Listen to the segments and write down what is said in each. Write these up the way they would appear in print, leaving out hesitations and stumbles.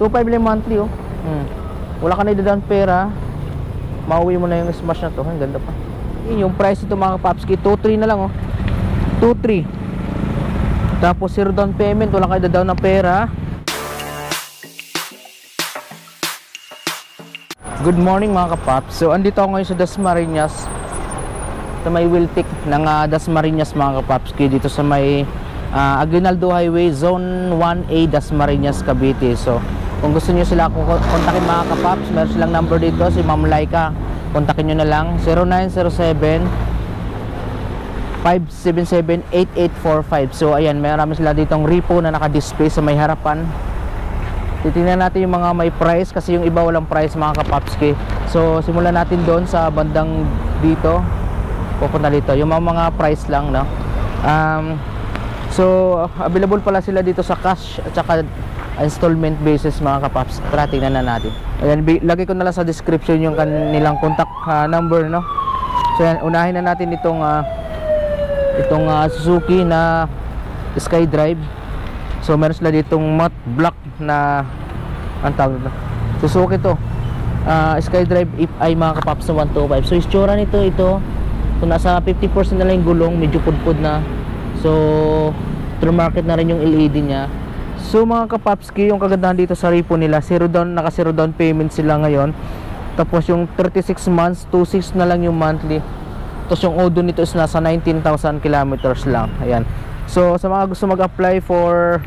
2.5 lang monthly oh. Wala ka na down pera, mauwi mo na yung Smash na to. Ang ganda pa. Yung price nito mga kapapski, 2.3 na lang oh. 2.3. Tapos zero down payment, wala kayo down na pera. Good morning mga kapaps. So andito ako ngayon sa Dasmariñas, sa may Wiltic ng Dasmariñas mga kapapski, dito sa may Aguinaldo Highway Zone 1A Dasmariñas, Cavite. So kung gusto niyo sila kontakin mga kapaps, meron silang number dito, si Ma'am Laika. Kontakin niyo na lang 0907 577-8845. So ayan, mayroon sila ditong repo na naka-display sa may harapan. Titingnan natin yung mga may price, kasi yung iba walang price mga kapapski. So simulan natin doon sa bandang dito, pupunta dito yung mga price lang, no? So available pala sila dito sa cash at saka installment basis mga kapaps. Tara, tingnan na natin. Ayan, lagay ko na lang sa description yung kanilang contact number, no? So ayan, unahin na natin itong Suzuki na SkyDrive. So meron sila ditong matte black na ang tawag nito, Suzuki to, SkyDrive FI mga kapaps sa 125. So istsura nito, kung nasa 50% na lang yung gulong, medyo pudpud na. So true market na rin yung LED nya. So mga kapapski, yung kagandahan dito sa repo nila, naka zero down payment sila ngayon. Tapos yung 36 months, 2.6 na lang yung monthly. Tapos yung odo nito is nasa 19,000 kilometers lang. Ayan. So sa mga gusto mag-apply for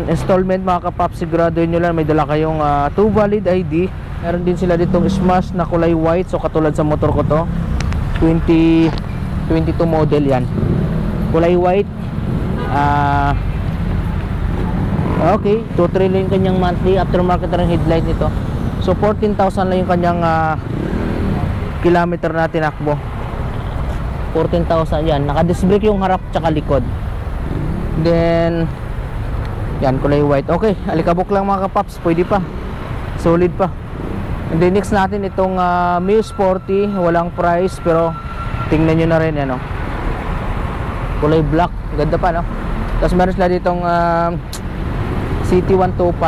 installment mga kapaps, siguraduhin nyo lang may dala kayong 2 valid ID. Meron din sila ditong Smash na kulay white. So katulad sa motor ko to, 2022 model yan, kulay white. Okay, 2.3 lang yung kanyang monthly. Aftermarket na rin headlight nito. So 14,000 lang yung kanyang kilometer na tinakbo. 14,000 yan. Naka-disc brake yung harap tsaka likod. Then yan, kulay white. Okay, alikabok lang mga kapaps, pwede pa, solid pa. And then next natin itong Mio Sporty. Walang price pero tingnan nyo na rin yan, no? Kulay black, ganda pa, no? Tapos meron sila ditong CT125.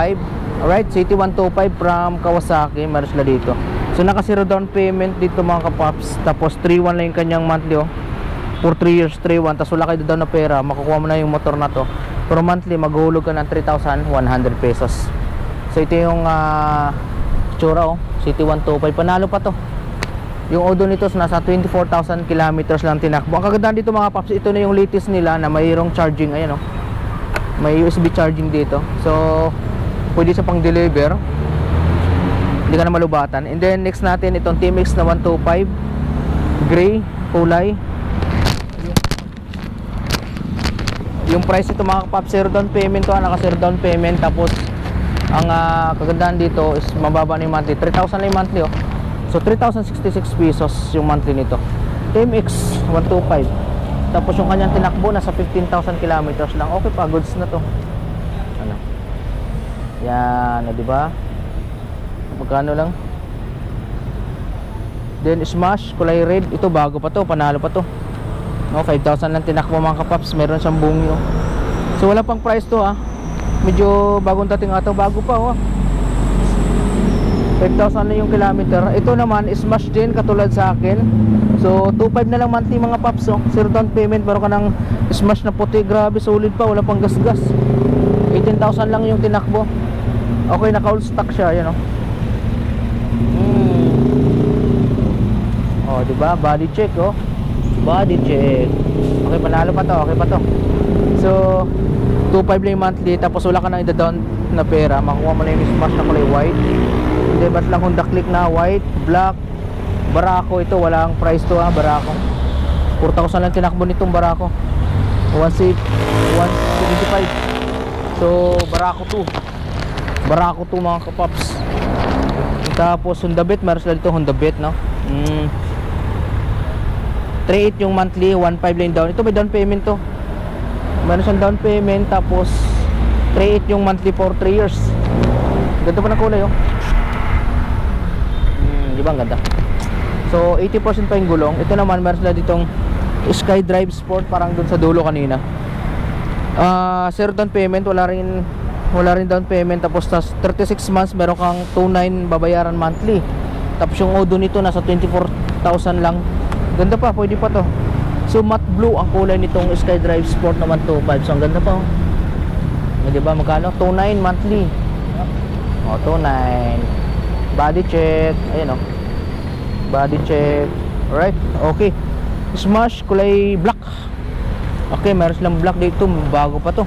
Alright, CT125 from Kawasaki, meron sila dito. So naka zero down payment dito mga kapaps. Tapos 3.1 lang yung kanyang monthly, oh. For 3 years 3.1. Tapos wala kayo down na pera, makukuha mo na yung motor na to. Pero monthly maghuhulog ka ng 3,100 pesos. So ito yung tsura, oh. CT125, panalo pa to. Yung odo nito nasa 24,000 kilometers lang tinakbo. Ang kagandahan dito mga paps, ito na yung latest nila na mayroong charging. Ayan, oh. May USB charging dito. So pwede sa pang deliver, hindi ka na malubatan. And then next natin itong TMX na 125 gray kulay. Yung price ito mga kapaps, zero down payment to, naka zero down payment. Tapos ang kagandahan dito is mababa na yung monthly, 3,000 lang yung monthly, oh. So 3,066 pesos yung monthly nito, TMX 125. Tapos yung kanyang tinakbo nasa 15,000 kilometers lang. Okay pa, goods na to. Ano? Yan, di ba? Magkano lang? Then Smash kulay red, ito bago pa to, panalo pa to. No, 5,000 lang tinakbo mga kapaps. Meron siyang bungyo. So wala pang price to, medyo bagong dating ata, bago pa, oh. 5,000 na yung kilometer. Ito naman Smash din katulad sa akin. So 2.5 na lang monthly mga paps, oh. Zero down payment, meron ka ng Smash na puti. Grabe, solid pa, wala pang gasgas. 18,000 lang yung tinakbo. Okay, naka all stock siya, yan, oh. Oh, diba? Body check, oh. Body check. Okay, panalo pa to, okay pa to. So 2.5 lang yung monthly. Tapos wala ka nang ida-down na pera, makuha mo na yung Smash na kulay white. Hindi, ba't lang Honda Click na white, black, Barako. Ito walang price to, Barako. 4,000 lang tinakbo nitong Barako. 175. So Barako 2. Barako 2 mga kapaps. Tapos Honda Beat, meron sila dito Honda Beat, no? 3.8 yung monthly, 1.5 lang down. Ito may down payment to. Meron siyang down payment. Tapos 3.8 yung monthly for 3 years. Ganda pa ng kulay, oh. Di ba ang ganda? So 80% pa yung gulong. Ito naman meron sila ditong SkyDrive Sport, parang dun sa dulo kanina. Zero down payment, wala rin wala rin down payment, tapos 36 months meron kang 2.9 babayaran monthly. Tapos yung odo nito nasa 24,000 lang. Ganda pa, pwede pa to. So matte blue ang kulay nitong SkyDrive Sport na 125. So ang ganda pa, oh. Eh, diba magkano? 2.9 monthly. Oh, 2.9. Body check, ayun, oh. Body check. Alright, okay. Smash, kulay black. Okay, meron silang black dito. Bago pa to.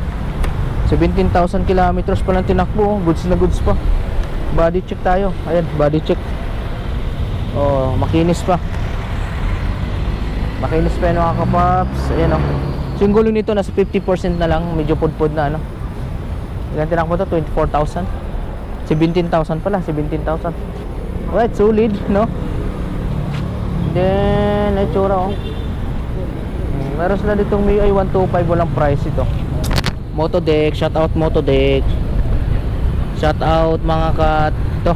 17,000 kilometers pa lang tinakbo. Goods na goods pa. Body check tayo. Ayan, body check. Oh, makinis pa. Makinis pa yun mga kapaps. Ayan, oh. So yung gulong nito nasa 50% na lang. Medyo pudpud na, ano. Ilan tinakbo to? 24,000. 17,000 pala. 17,000. Alright, solid, no? Then, ay tsura, oh. Meron sila ditong MIUI 125, walang price ito. Motodeck, shout out Motodeck. Shout out mga kat. Ito.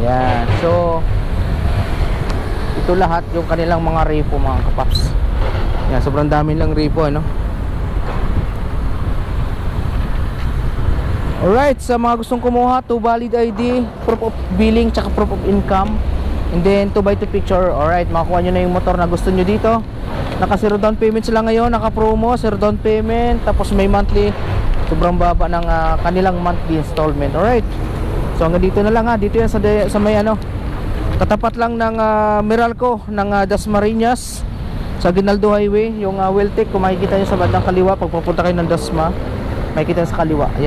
Yan. So ito lahat yung kanilang mga repo mga kapaps. Yan, sobrang dami lang repo, ano. Alright, sa mga gustong kumuha, 2 valid ID, proof of billing, tsaka proof of income, and then 2x2 picture. Alright, makakuha nyo na yung motor na gusto nyo dito. Naka 0 down payment sila ngayon, naka promo 0 down payment, tapos may monthly. Sobrang baba ng kanilang monthly installment. Alright, so hanggang dito na lang, ha. Dito yan sa may ano, katapat lang ng Meralco ng Dasmariñas, sa Aguinaldo Highway. Yung Weltec, kung makikita nyo sa bandang kaliwa pag pupunta kayo ng Dasma, makikita sa kaliwa. Ayan.